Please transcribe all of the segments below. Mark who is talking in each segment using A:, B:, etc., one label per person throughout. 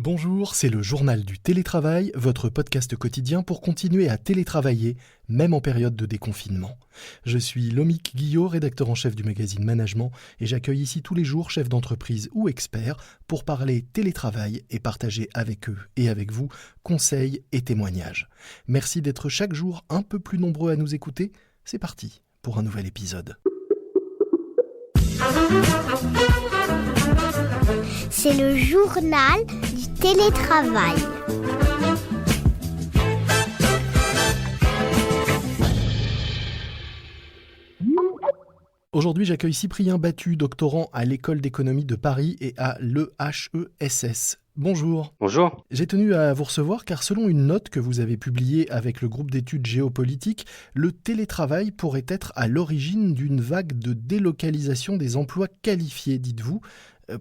A: Bonjour, c'est le journal du télétravail, votre podcast quotidien pour continuer à télétravailler, même en période de déconfinement. Je suis Lomique Guillot, rédacteur en chef du magazine Management, et j'accueille ici tous les jours chefs d'entreprise ou experts pour parler télétravail et partager avec eux et avec vous conseils et témoignages. Merci d'être chaque jour un peu plus nombreux à nous écouter. C'est parti pour un nouvel épisode.
B: C'est le journal du télétravail.
A: Aujourd'hui, j'accueille Cyprien Battu, doctorant à l'École d'économie de Paris et à l'EHESS. Bonjour.
C: Bonjour.
A: J'ai tenu à vous recevoir car selon une note que vous avez publiée avec le groupe d'études géopolitiques, le télétravail pourrait être à l'origine d'une vague de délocalisation des emplois qualifiés, dites-vous.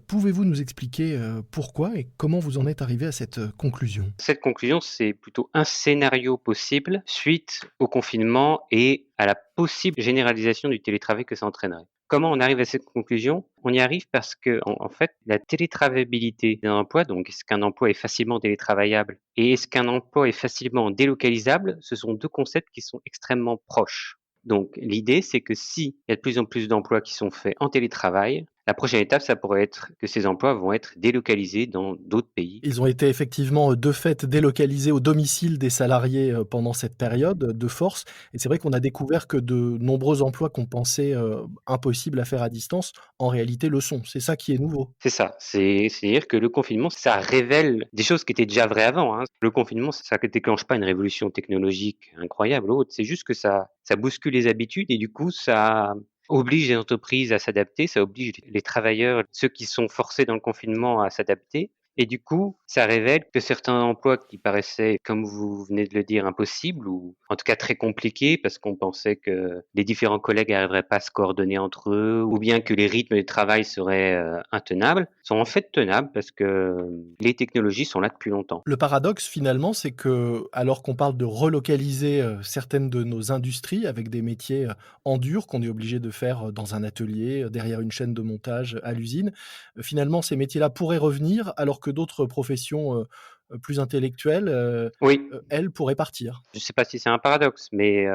A: Pouvez-vous nous expliquer pourquoi et comment vous en êtes arrivé à cette conclusion ?
C: Cette conclusion, c'est plutôt un scénario possible suite au confinement et à la possible généralisation du télétravail que ça entraînerait. Comment on arrive à cette conclusion ? On y arrive parce que, en fait, la télétravaillabilité d'un emploi, donc est-ce qu'un emploi est facilement télétravaillable et est-ce qu'un emploi est facilement délocalisable, ce sont deux concepts qui sont extrêmement proches. Donc l'idée, c'est que s'il y a de plus en plus d'emplois qui sont faits en télétravail, la prochaine étape, ça pourrait être que ces emplois vont être délocalisés dans d'autres pays.
A: Ils ont été effectivement de fait délocalisés au domicile des salariés pendant cette période de force. Et c'est vrai qu'on a découvert que de nombreux emplois qu'on pensait impossibles à faire à distance, en réalité le sont. C'est ça qui est nouveau.
C: C'est ça, c'est-à-dire que le confinement, ça révèle des choses qui étaient déjà vraies avant, hein. Le confinement, ça ne déclenche pas une révolution technologique incroyable ou autre, c'est juste que ça bouscule les habitudes et du coup, ça oblige les entreprises à s'adapter, ça oblige les travailleurs, ceux qui sont forcés dans le confinement à s'adapter. Et du coup, ça révèle que certains emplois qui paraissaient, comme vous venez de le dire, impossibles ou en tout cas très compliqués parce qu'on pensait que les différents collègues n'arriveraient pas à se coordonner entre eux ou bien que les rythmes de travail seraient intenables, sont en fait tenables parce que les technologies sont là depuis longtemps.
A: Le paradoxe finalement, c'est que alors qu'on parle de relocaliser certaines de nos industries avec des métiers en dur qu'on est obligé de faire dans un atelier, derrière une chaîne de montage à l'usine, finalement ces métiers-là pourraient revenir alors que d'autres professions plus intellectuelles,
C: Oui,
A: elles pourraient partir.
C: je ne sais pas si c'est un paradoxe, mais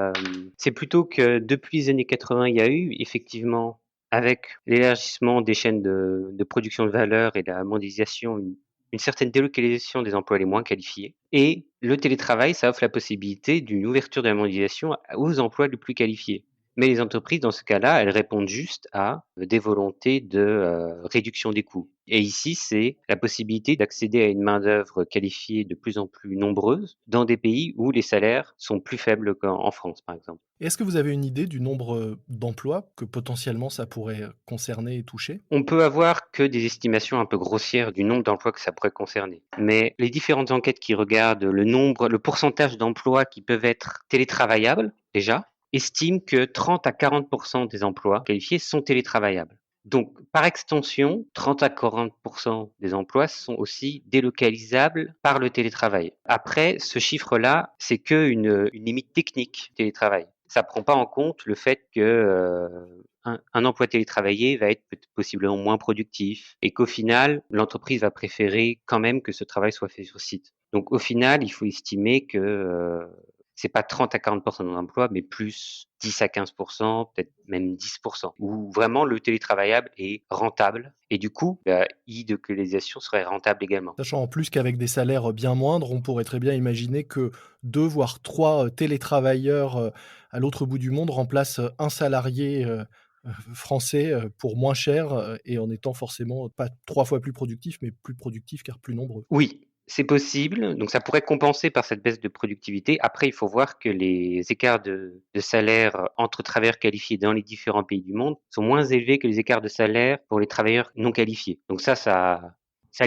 C: c'est plutôt que depuis les années 80, il y a eu effectivement, avec l'élargissement des chaînes de production de valeur et la mondialisation, une certaine délocalisation des emplois les moins qualifiés. Et le télétravail, ça offre la possibilité d'une ouverture de la mondialisation aux emplois les plus qualifiés. Mais les entreprises, dans ce cas-là, elles répondent juste à des volontés de réduction des coûts. Et ici, c'est la possibilité d'accéder à une main-d'œuvre qualifiée de plus en plus nombreuse dans des pays où les salaires sont plus faibles qu'en France, par exemple.
A: Est-ce que vous avez une idée du nombre d'emplois que potentiellement ça pourrait concerner et toucher ?
C: On peut avoir que des estimations un peu grossières du nombre d'emplois que ça pourrait concerner. Mais les différentes enquêtes qui regardent le pourcentage d'emplois qui peuvent être télétravaillables, déjà, estiment que 30 à 40% des emplois qualifiés sont télétravaillables. Donc, par extension, 30 à 40% des emplois sont aussi délocalisables par le télétravail. Après, ce chiffre-là, c'est qu'une limite technique du télétravail. Ça ne prend pas en compte le fait que un emploi télétravaillé va être possiblement moins productif et qu'au final, l'entreprise va préférer quand même que ce travail soit fait sur site. Donc, au final, il faut estimer que c'est pas 30 à 40% d'emploi, mais plus 10 à 15%, peut-être même 10%, où vraiment le télétravaillable est rentable. Et du coup, la e-délocalisation serait rentable également.
A: Sachant en plus qu'avec des salaires bien moindres, on pourrait très bien imaginer que 2 voire 3 télétravailleurs à l'autre bout du monde remplacent un salarié français pour moins cher et en étant forcément pas 3 fois plus productif, mais plus productif car plus nombreux.
C: Oui, c'est possible, donc ça pourrait compenser par cette baisse de productivité. Après, il faut voir que les écarts de salaire entre travailleurs qualifiés dans les différents pays du monde sont moins élevés que les écarts de salaire pour les travailleurs non qualifiés. Donc ça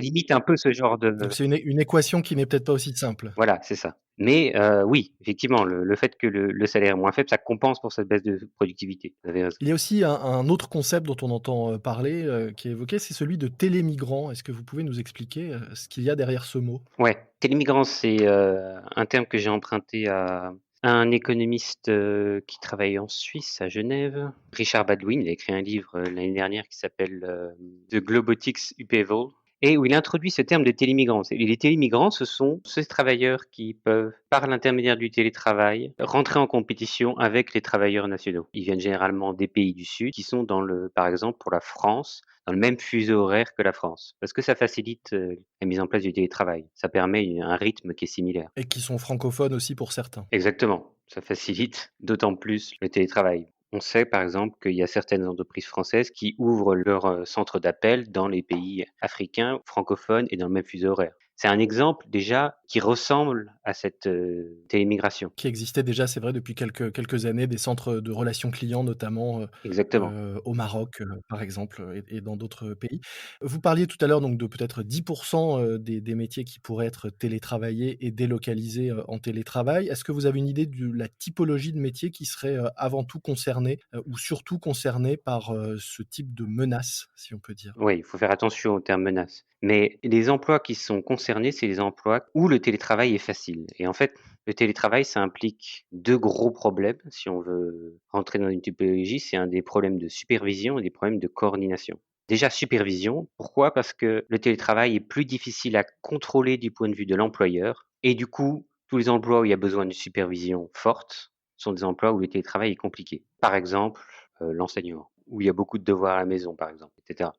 C: limite un peu ce genre de.
A: Donc c'est une équation qui n'est peut-être pas aussi simple.
C: Voilà, c'est ça. Mais oui, effectivement, le fait que le salaire est moins faible, ça compense pour cette baisse de productivité. Vous avez raison.
A: Il y a aussi un autre concept dont on entend parler, qui est évoqué, c'est celui de télémigrant. Est-ce que vous pouvez nous expliquer ce qu'il y a derrière ce mot ?
C: Ouais, télémigrant, c'est un terme que j'ai emprunté à un économiste qui travaille en Suisse, à Genève, Richard Baldwin. Il a écrit un livre l'année dernière qui s'appelle The Globotics Upheaval. et où il introduit ce terme de télémigrants. Et les télémigrants, ce sont ces travailleurs qui peuvent, par l'intermédiaire du télétravail, rentrer en compétition avec les travailleurs nationaux. Ils viennent généralement des pays du Sud qui sont par exemple pour la France, dans le même fuseau horaire que la France, parce que ça facilite la mise en place du télétravail. Ça permet un rythme qui est similaire.
A: Et qui sont francophones aussi pour certains.
C: Exactement, ça facilite d'autant plus le télétravail. On sait par exemple qu'il y a certaines entreprises françaises qui ouvrent leur centre d'appel dans les pays africains, francophones et dans le même fuseau horaire. C'est un exemple déjà qui ressemble à cette télémigration.
A: Qui existait déjà, c'est vrai, depuis quelques années, des centres de relations clients, notamment
C: Exactement.
A: au Maroc, par exemple, et dans d'autres pays. Vous parliez tout à l'heure donc de peut-être 10% des métiers qui pourraient être télétravaillés et délocalisés en télétravail. Est-ce que vous avez une idée de la typologie de métiers qui seraient avant tout concernés ou surtout concernés par ce type de menace, si on peut dire?
C: Oui, il faut faire attention au terme menace. Mais les emplois qui sont concernés, c'est les emplois où le télétravail est facile. Et en fait, le télétravail, ça implique deux gros problèmes. Si on veut rentrer dans une typologie, c'est un des problèmes de supervision et des problèmes de coordination. Déjà, supervision. Pourquoi? Parce que le télétravail est plus difficile à contrôler du point de vue de l'employeur. Et du coup, tous les emplois où il y a besoin d'une supervision forte sont des emplois où le télétravail est compliqué. Par exemple, l'enseignement, où il y a beaucoup de devoirs à la maison, par exemple, etc.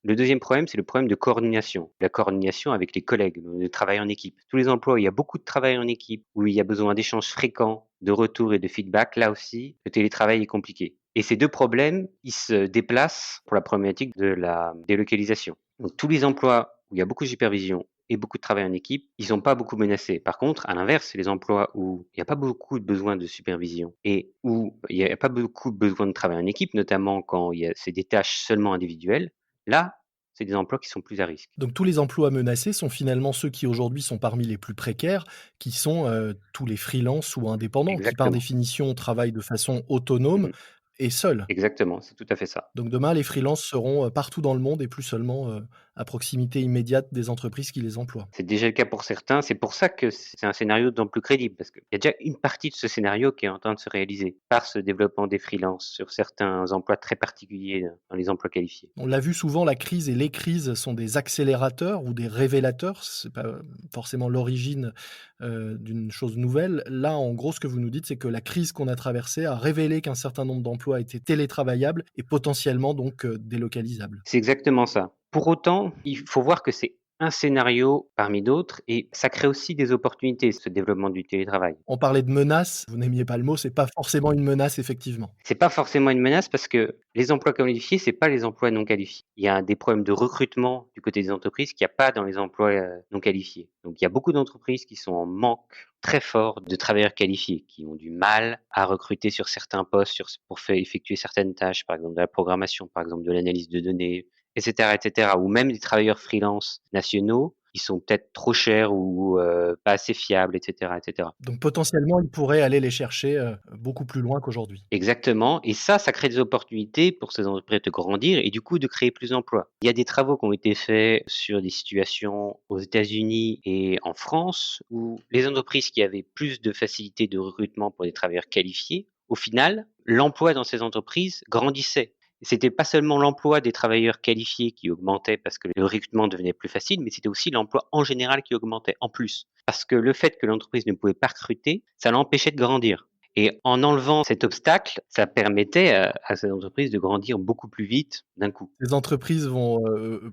C: Le deuxième problème, c'est le problème de coordination. La coordination avec les collègues, le travail en équipe. Tous les emplois où il y a beaucoup de travail en équipe, où il y a besoin d'échanges fréquents, de retours et de feedback, là aussi, le télétravail est compliqué. Et ces deux problèmes, ils se déplacent pour la problématique de la délocalisation. Donc tous les emplois où il y a beaucoup de supervision et beaucoup de travail en équipe, ils sont pas beaucoup menacés. Par contre, à l'inverse, les emplois où il n'y a pas beaucoup de besoin de supervision et où il n'y a pas beaucoup de besoin de travail en équipe, notamment quand c'est des tâches seulement individuelles, là, c'est des emplois qui sont plus à risque.
A: Donc tous les emplois menacés sont finalement ceux qui aujourd'hui sont parmi les plus précaires, qui sont tous les freelances ou indépendants, qui par
C: Exactement.
A: définition travaillent de façon autonome
C: Mhm.
A: et seuls.
C: Exactement, c'est tout à fait ça.
A: Donc demain, les freelances seront partout dans le monde et plus seulement à proximité immédiate des entreprises qui les emploient.
C: C'est déjà le cas pour certains. C'est pour ça que c'est un scénario d'autant plus crédible, parce qu'il y a déjà une partie de ce scénario qui est en train de se réaliser par ce développement des freelances sur certains emplois très particuliers dans les emplois qualifiés.
A: On l'a vu souvent, la crise et les crises sont des accélérateurs ou des révélateurs. C'est pas forcément l'origine d'une chose nouvelle. Là, en gros, ce que vous nous dites, c'est que la crise qu'on a traversée a révélé qu'un certain nombre d'emplois étaient télétravaillables et potentiellement donc délocalisables.
C: C'est exactement ça. Pour autant, il faut voir que c'est un scénario parmi d'autres et ça crée aussi des opportunités, ce développement du télétravail.
A: On parlait de menaces, vous n'aimiez pas le mot, c'est pas forcément une menace, effectivement.
C: C'est pas forcément une menace parce que les emplois qualifiés, c'est pas les emplois non qualifiés. Il y a des problèmes de recrutement du côté des entreprises qu'il n'y a pas dans les emplois non qualifiés. Donc il y a beaucoup d'entreprises qui sont en manque très fort de travailleurs qualifiés, qui ont du mal à recruter sur certains postes pour effectuer certaines tâches, par exemple de la programmation, par exemple de l'analyse de données, etc., etc. Ou même des travailleurs freelance nationaux, ils sont peut-être trop chers ou pas assez fiables, etc., etc.
A: Donc potentiellement, ils pourraient aller les chercher beaucoup plus loin qu'aujourd'hui.
C: Exactement. Et ça crée des opportunités pour ces entreprises de grandir et du coup de créer plus d'emplois. Il y a des travaux qui ont été faits sur des situations aux États-Unis et en France où les entreprises qui avaient plus de facilité de recrutement pour des travailleurs qualifiés, au final, l'emploi dans ces entreprises grandissait. C'était pas seulement l'emploi des travailleurs qualifiés qui augmentait parce que le recrutement devenait plus facile, mais c'était aussi l'emploi en général qui augmentait en plus. Parce que le fait que l'entreprise ne pouvait pas recruter, ça l'empêchait de grandir. Et en enlevant cet obstacle, ça permettait à ces entreprises de grandir beaucoup plus vite d'un coup.
A: Les entreprises vont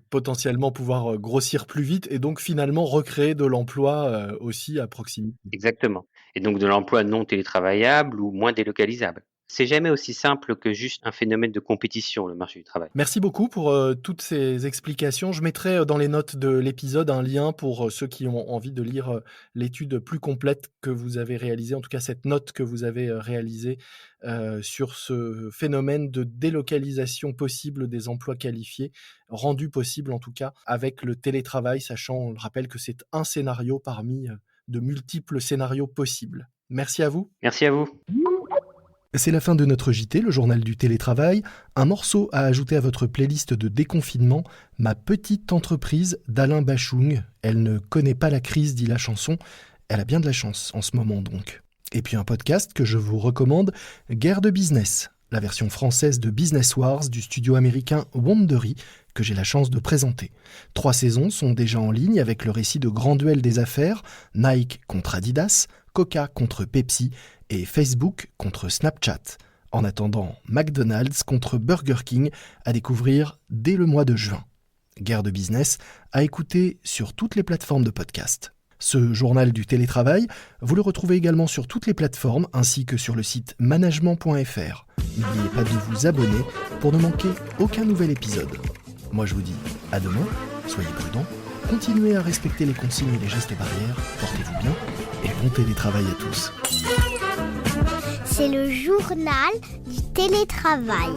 A: potentiellement pouvoir grossir plus vite et donc finalement recréer de l'emploi aussi à proximité.
C: Exactement. Et donc de l'emploi non télétravaillable ou moins délocalisable. C'est jamais aussi simple que juste un phénomène de compétition, le marché du travail.
A: Merci beaucoup pour toutes ces explications. Je mettrai dans les notes de l'épisode un lien pour ceux qui ont envie de lire l'étude plus complète que vous avez réalisée, en tout cas cette note que vous avez réalisée sur ce phénomène de délocalisation possible des emplois qualifiés, rendu possible en tout cas avec le télétravail, sachant, on le rappelle, que c'est un scénario parmi de multiples scénarios possibles. Merci à vous.
C: Merci à vous.
A: C'est la fin de notre JT, le journal du télétravail. Un morceau à ajouter à votre playlist de déconfinement, Ma petite entreprise d'Alain Bachung. Elle ne connaît pas la crise, dit la chanson. Elle a bien de la chance en ce moment donc. Et puis un podcast que je vous recommande, Guerre de business, la version française de Business Wars du studio américain Wondery, que j'ai la chance de présenter. 3 saisons sont déjà en ligne avec le récit de grands duels des affaires, Nike contre Adidas, Coca contre Pepsi et Facebook contre Snapchat. En attendant, McDonald's contre Burger King à découvrir dès le mois de juin. Guerre de business à écouter sur toutes les plateformes de podcast. Ce journal du télétravail, vous le retrouvez également sur toutes les plateformes ainsi que sur le site management.fr. N'oubliez pas de vous abonner pour ne manquer aucun nouvel épisode. Moi je vous dis à demain, soyez prudents, continuez à respecter les consignes et les gestes barrières, portez-vous bien et bon télétravail à tous.
B: C'est le journal du télétravail.